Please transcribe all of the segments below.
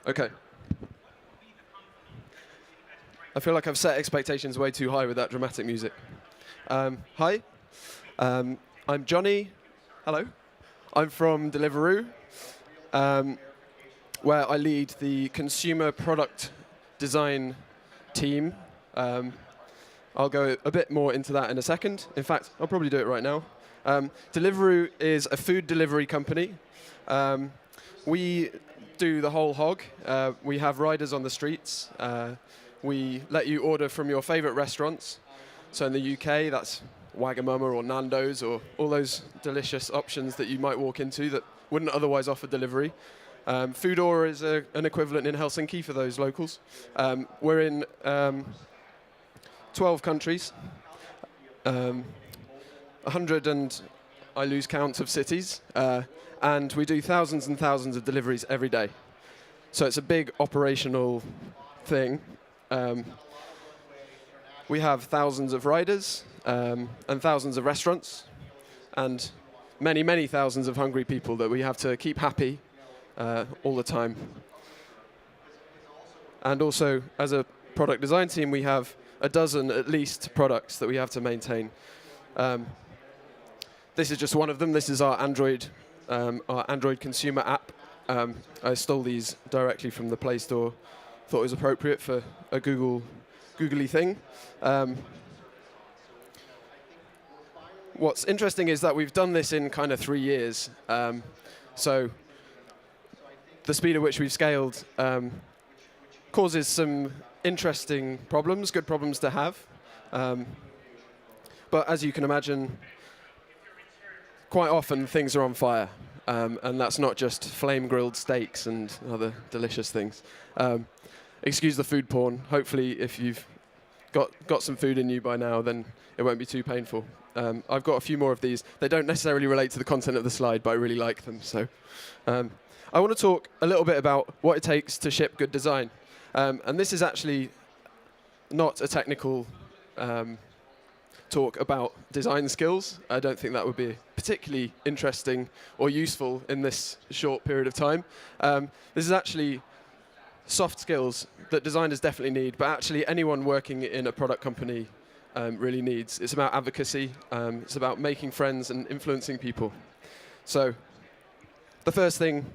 Okay. I feel like I've set expectations way too high with that dramatic music. Hi, I'm Johnny. Hello. I'm from Deliveroo, where I lead the consumer product design team. I'll go a bit more into that in a second. In fact, I'll probably do it right now. Deliveroo is a food delivery company. We do the whole hog. We have riders on the streets. We let you order from your favorite restaurants. So in the UK, that's Wagamama or Nando's or all those delicious options that you might walk into that wouldn't otherwise offer delivery. Foodora is an equivalent in Helsinki for those locals. We're in 12 countries, 100 and I lose count of cities, and we do thousands and thousands of deliveries every day. So it's a big operational thing. We have thousands of riders and thousands of restaurants and many, many thousands of hungry people that we have to keep happy all the time. And also, as a product design team, we have a dozen, at least, products that we have to maintain. This is just one of them. This is our Android consumer app. I stole these directly from the Play Store. Thought it was appropriate for a googly thing. What's interesting is that we've done this in kind of 3 years. So the speed at which we've scaled causes some interesting problems, good problems to have. But as you can imagine, quite often things are on fire. And that's not just flame-grilled steaks and other delicious things. Excuse the food porn. Hopefully, if you've got some food in you by now, then it won't be too painful. I've got a few more of these. They don't necessarily relate to the content of the slide, but I really like them. So I want to talk a little bit about what it takes to ship good design. And this is actually not a technical talk about design skills. I don't think that would be particularly interesting or useful in this short period of time. This is actually soft skills that designers definitely need, but actually anyone working in a product company really needs. It's about advocacy. It's about making friends and influencing people. So the first thing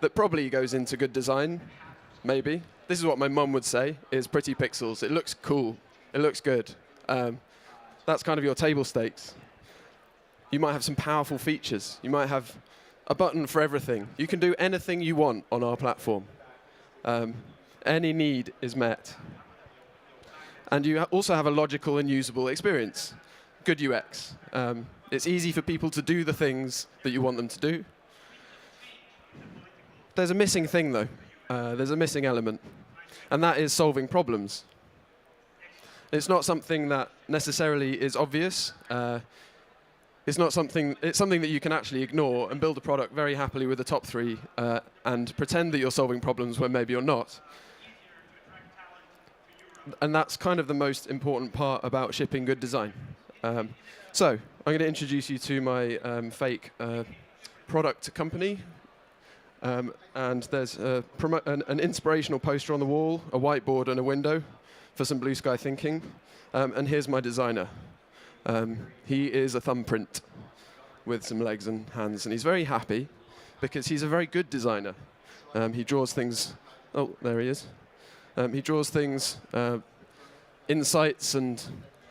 that probably goes into good design, maybe, this is what my mum would say, is pretty pixels. It looks cool. It looks good. That's kind of your table stakes. You might have some powerful features. You might have a button for everything. You can do anything you want on our platform. Any need is met. And you also have a logical and usable experience. Good UX. It's easy for people to do the things that you want them to do. There's a missing thing, though. There's a missing element. And that is solving problems. It's not something that necessarily is obvious. It's something that you can actually ignore and build a product very happily with the top three and pretend that you're solving problems when maybe you're not. And that's kind of the most important part about shipping good design. So I'm going to introduce you to my fake product company. And there's an inspirational poster on the wall, a whiteboard and a window for some blue sky thinking. And here's my designer. He is a thumbprint with some legs and hands, and he's very happy because he's a very good designer. He draws things. Oh, there he is. He draws things, insights and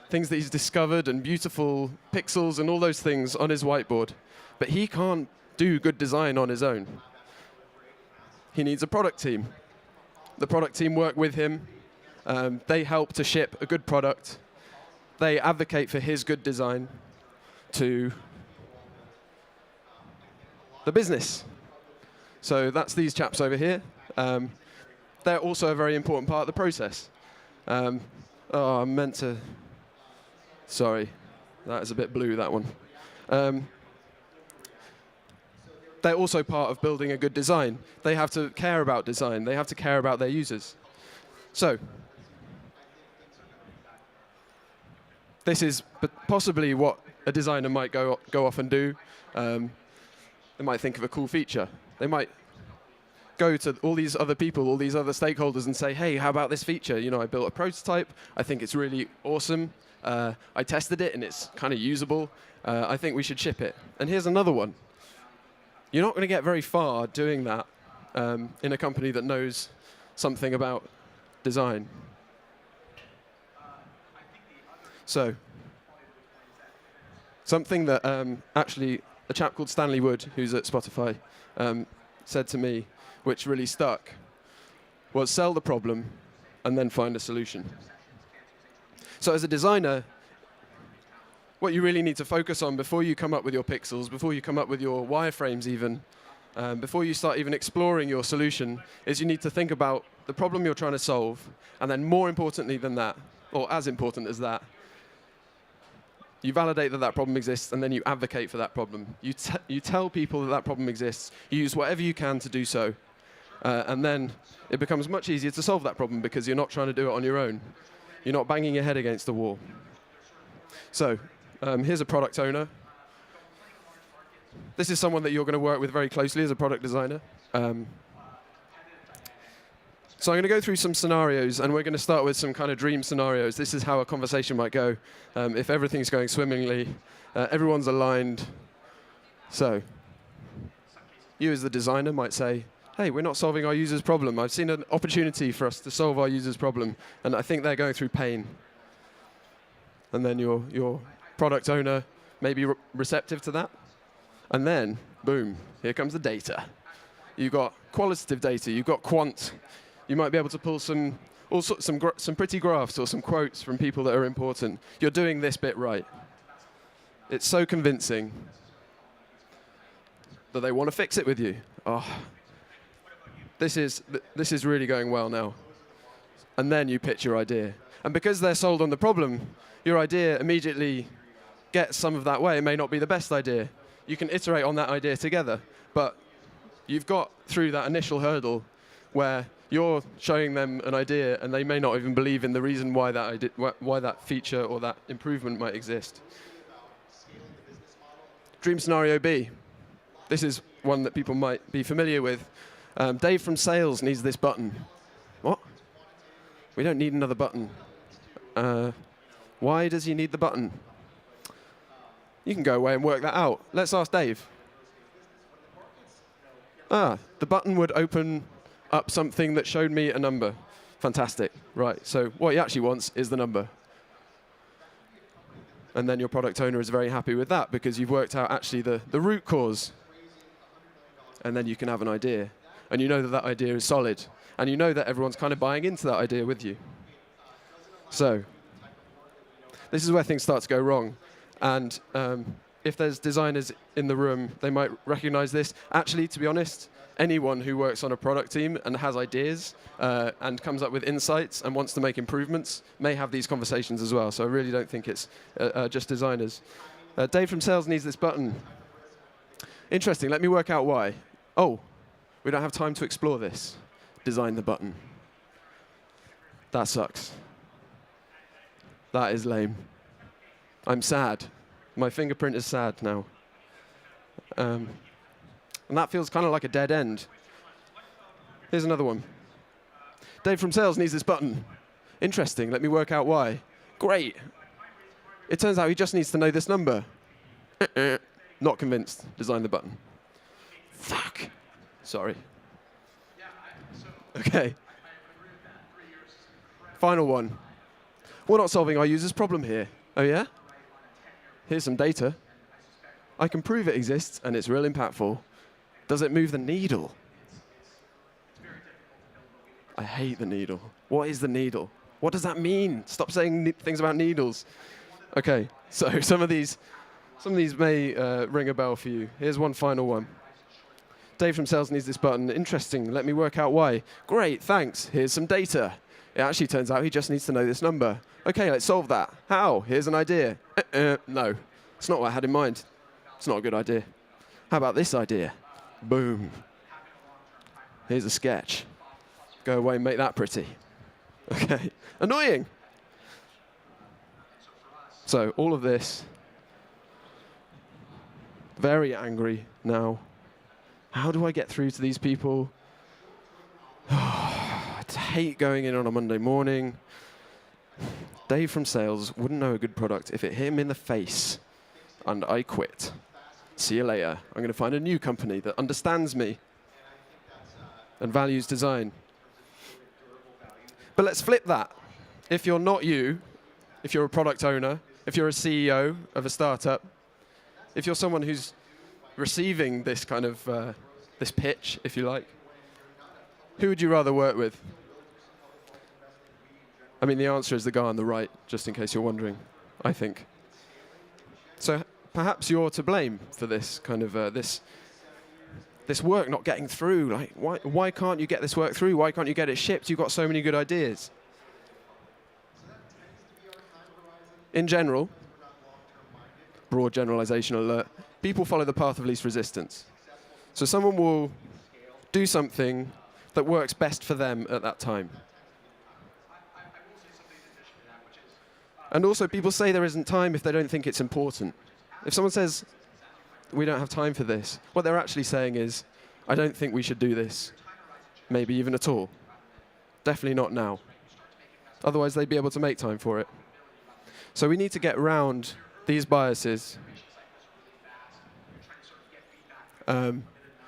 things that he's discovered, and beautiful pixels and all those things on his whiteboard. But he can't do good design on his own. He needs a product team. The product team work with him. They help to ship a good product. They advocate for his good design to the business. So that's these chaps over here. They're also a very important part of the process. Oh, I meant to... Sorry, that is a bit blue, that one. They're also part of building a good design. They have to care about design. They have to care about their users. So this is possibly what a designer might go off and do. They might think of a cool feature. They might go to all these other people, all these other stakeholders and say, hey, how about this feature? You know, I built a prototype. I think it's really awesome. I tested it, and it's kind of usable. I think we should ship it. And here's another one. You're not going to get very far doing that in a company that knows something about design. So, something that actually a chap called Stanley Wood, who's at Spotify, said to me, which really stuck, was sell the problem and then find a solution. So as a designer, what you really need to focus on before you come up with your pixels, before you come up with your wireframes even, before you start even exploring your solution, is you need to think about the problem you're trying to solve, and then more importantly than that, or as important as that, you validate that that problem exists, and then you advocate for that problem. You tell people that that problem exists. You use whatever you can to do so. And then it becomes much easier to solve that problem because you're not trying to do it on your own. You're not banging your head against the wall. So here's a product owner. This is someone that you're going to work with very closely as a product designer. So I'm going to go through some scenarios, and we're going to start with some kind of dream scenarios. This is how a conversation might go if everything's going swimmingly, everyone's aligned. So you as the designer might say, hey, we're not solving our user's problem. I've seen an opportunity for us to solve our user's problem, and I think they're going through pain. And then your product owner may be receptive to that. And then, boom, here comes the data. You've got qualitative data, you've got quant. You might be able to pull some pretty graphs or some quotes from people that are important. You're doing this bit right. It's so convincing that they want to fix it with you. Oh, this is really going well now. And then you pitch your idea. And because they're sold on the problem, your idea immediately gets some of that way. It may not be the best idea. You can iterate on that idea together. But you've got through that initial hurdle where you're showing them an idea, and they may not even believe in the reason why that feature or that improvement might exist. Dream scenario B. This is one that people might be familiar with. Dave from sales needs this button. What? We don't need another button. Why does he need the button? You can go away and work that out. Let's ask Dave. The button would open up something that showed me a number. Fantastic. Right, so what he actually wants is the number. And then your product owner is very happy with that because you've worked out actually the root cause. And then you can have an idea. And you know that that idea is solid. And you know that everyone's kind of buying into that idea with you. So this is where things start to go wrong. And if there's designers in the room, they might recognize this. Actually, to be honest, anyone who works on a product team and has ideas and comes up with insights and wants to make improvements may have these conversations as well. So I really don't think it's just designers. Dave from sales needs this button. Interesting. Let me work out why. Oh, we don't have time to explore this. Design the button. That sucks. That is lame. I'm sad. My fingerprint is sad now. And that feels kind of like a dead end. Here's another one. Dave from sales needs this button. Interesting. Let me work out why. Great. It turns out he just needs to know this number. Not convinced. Design the button. Fuck. Sorry. Okay. Final one. We're not solving our user's problem here. Oh, yeah? Here's some data. I can prove it exists, and it's real impactful. Does it move the needle? I hate the needle. What is the needle? What does that mean? Stop saying things about needles. Okay, so some of these may ring a bell for you. Here's one final one. Dave from sales needs this button. Interesting. Let me work out why. Great, thanks. Here's some data. It actually turns out he just needs to know this number. Okay, let's solve that. How? Here's an idea. No, it's not what I had in mind. It's not a good idea. How about this idea? Boom. Here's a sketch. Go away and make that pretty. Okay. Annoying. So all of this. Very angry now. How do I get through to these people? hate going in on a Monday morning. Dave from sales wouldn't know a good product if it hit him in the face, and I quit. See you later. I'm going to find a new company that understands me and values design. But let's flip that. If you're not you, if you're a product owner, if you're a CEO of a startup, if you're someone who's receiving this kind of this pitch, if you like, who would you rather work with? I mean, the answer is the guy on the right, just in case you're wondering, I think. So perhaps you're to blame for this kind of this work not getting through. Like, why can't you get this work through? Why can't you get it shipped? You've got so many good ideas. In general, broad generalization alert, people follow the path of least resistance. So someone will do something that works best for them at that time. And also, people say there isn't time if they don't think it's important. If someone says, we don't have time for this, what they're actually saying is, I don't think we should do this, maybe even at all. Definitely not now. Otherwise, they'd be able to make time for it. So we need to get around these biases.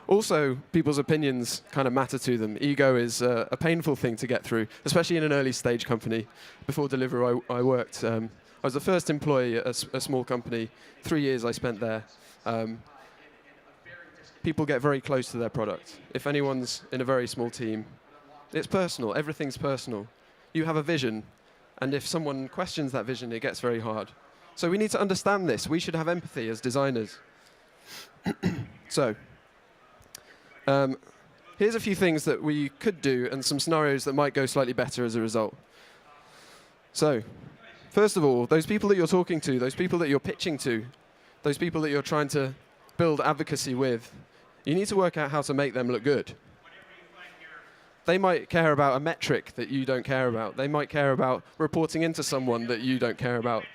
Also, people's opinions kind of matter to them. Ego is a painful thing to get through, especially in an early stage company. Before Deliveroo, I worked. I was the first employee at a small company. 3 years I spent there. People get very close to their product. If anyone's in a very small team, it's personal. Everything's personal. You have a vision, and if someone questions that vision, it gets very hard. So we need to understand this. We should have empathy as designers. So. Here's a few things that we could do and some scenarios that might go slightly better as a result. So, first of all, those people that you're talking to, those people that you're pitching to, those people that you're trying to build advocacy with, you need to work out how to make them look good. They might care about a metric that you don't care about. They might care about reporting into someone that you don't care about.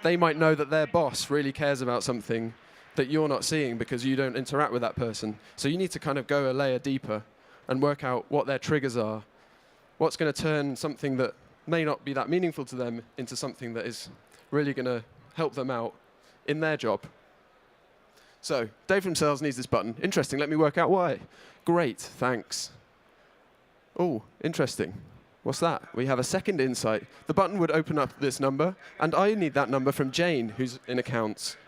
They might know that their boss really cares about something that you're not seeing because you don't interact with that person. So you need to kind of go a layer deeper and work out what their triggers are, what's going to turn something that may not be that meaningful to them into something that is really going to help them out in their job. So Dave from sales needs this button. Interesting, let me work out why. Great, thanks. Oh, interesting. What's that? We have a second insight. The button would open up this number, and I need that number from Jane, who's in accounts.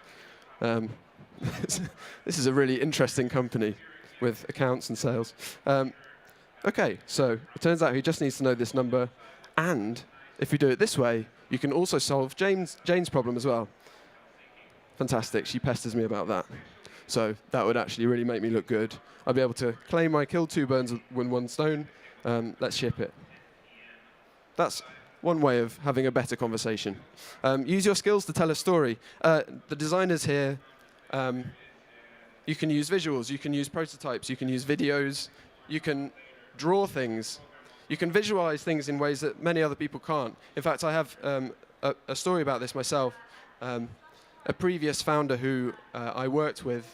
This is a really interesting company with accounts and sales. OK, so it turns out he just needs to know this number. And if we do it this way, you can also solve Jane's problem as well. Fantastic. She pesters me about that. So that would actually really make me look good. I'd be able to claim I killed 2 birds with 1 stone. Let's ship it. That's one way of having a better conversation. Use your skills to tell a story. The designers here, you can use visuals, you can use prototypes, you can use videos, you can draw things, you can visualize things in ways that many other people can't. In fact, I have a story about this myself. A previous founder who I worked with,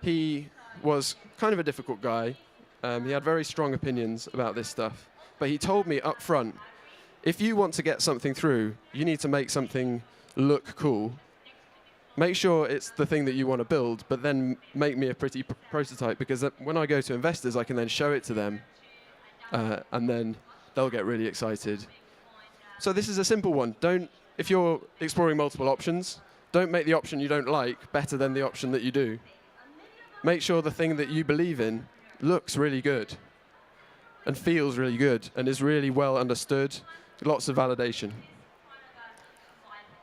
he was kind of a difficult guy. He had very strong opinions about this stuff. But he told me up front, if you want to get something through, you need to make something look cool. Make sure it's the thing that you want to build, but then make me a pretty prototype, because when I go to investors, I can then show it to them, and then they'll get really excited. So this is a simple one. If you're exploring multiple options, don't make the option you don't like better than the option that you do. Make sure the thing that you believe in looks really good and feels really good and is really well understood. Lots of validation.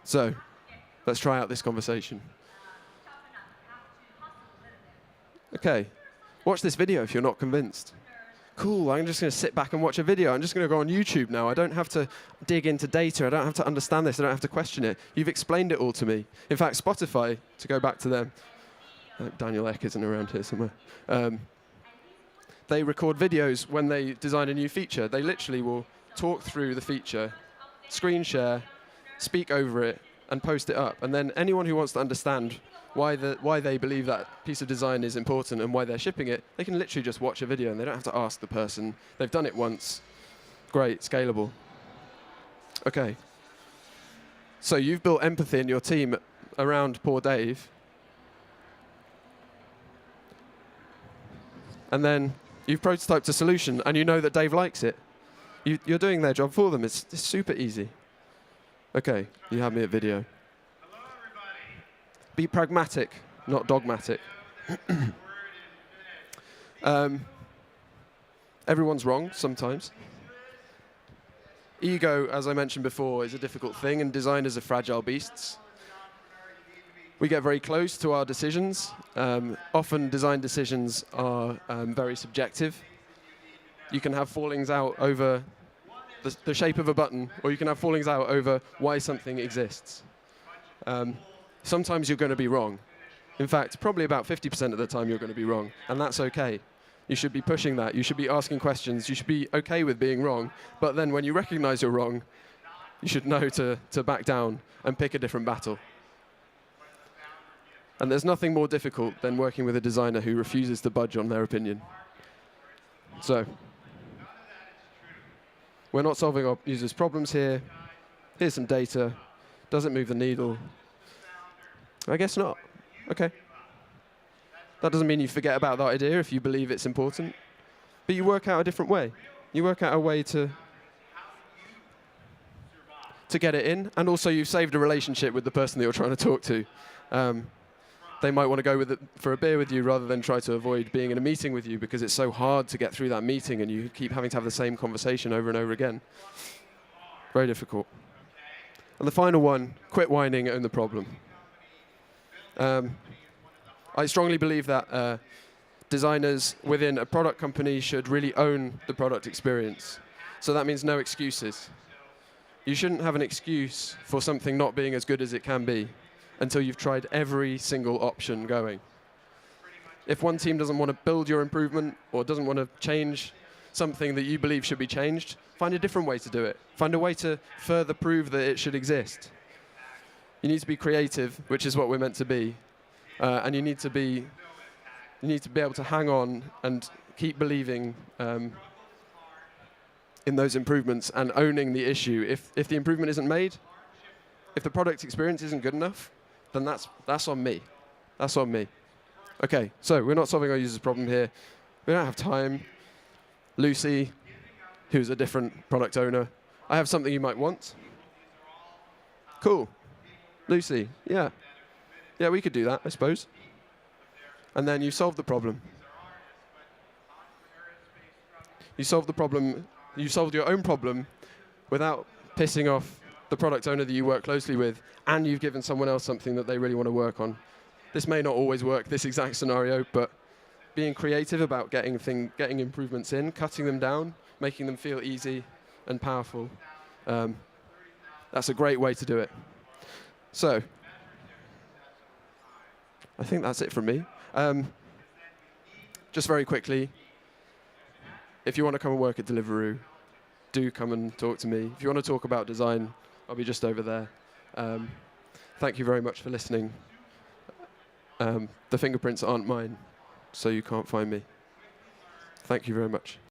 So let's try out this conversation. OK, watch this video if you're not convinced. Cool, I'm just going to sit back and watch a video. I'm just going to go on YouTube now. I don't have to dig into data. I don't have to understand this. I don't have to question it. You've explained it all to me. In fact, Spotify, to go back to them, Daniel Ek isn't around here somewhere. They record videos when they design a new feature. They literally will talk through the feature, screen share, speak over it, and post it up. And then anyone who wants to understand why they believe that piece of design is important and why they're shipping it, they can literally just watch a video and they don't have to ask the person. They've done it once. Great, scalable. Okay. So you've built empathy in your team around poor Dave. And then you've prototyped a solution and you know that Dave likes it. You're doing their job for them. It's super easy. Okay, you have me at video. Be pragmatic, not dogmatic. Everyone's wrong sometimes. Ego, as I mentioned before, is a difficult thing, and designers are fragile beasts. We get very close to our decisions. Often design decisions are very subjective. You can have fallings out over the shape of a button, or you can have fallings out over why something exists. Sometimes you're going to be wrong. In fact, probably about 50% of the time you're going to be wrong, and that's okay. You should be pushing that. You should be asking questions. You should be okay with being wrong, but then when you recognize you're wrong, you should know to back down and pick a different battle. And there's nothing more difficult than working with a designer who refuses to budge on their opinion. So, we're not solving our users' problems here. Here's some data. Does it move the needle? I guess not. Okay. That doesn't mean you forget about that idea if you believe it's important. But you work out a different way. You work out a way to get it in, and also you've saved a relationship with the person that you're trying to talk to. They might want to go for a beer with you rather than try to avoid being in a meeting with you because it's so hard to get through that meeting and you keep having to have the same conversation over and over again. Very difficult. And the final one, quit whining, own the problem. I strongly believe that designers within a product company should really own the product experience. So that means no excuses. You shouldn't have an excuse for something not being as good as it can be until you've tried every single option going. If one team doesn't want to build your improvement or doesn't want to change something that you believe should be changed, find a different way to do it. Find a way to further prove that it should exist. You need to be creative, which is what we're meant to be. And you need to be able to hang on and keep believing in those improvements and owning the issue. If the improvement isn't made, if the product experience isn't good enough, then that's on me. That's on me. Okay, so we're not solving our user's problem here. We don't have time. Lucy, who's a different product owner, I have something you might want. Cool. Lucy, yeah. Yeah, we could do that, I suppose. And then you solve the problem. You solve the problem. You solved your own problem without pissing off the product owner that you work closely with, and you've given someone else something that they really want to work on. This may not always work, this exact scenario, but being creative about getting improvements in, cutting them down, making them feel easy and powerful, that's a great way to do it. So, I think that's it from me. Just very quickly, if you want to come and work at Deliveroo, do come and talk to me. If you want to talk about design, I'll be just over there. Thank you very much for listening. The fingerprints aren't mine, so you can't find me. Thank you very much.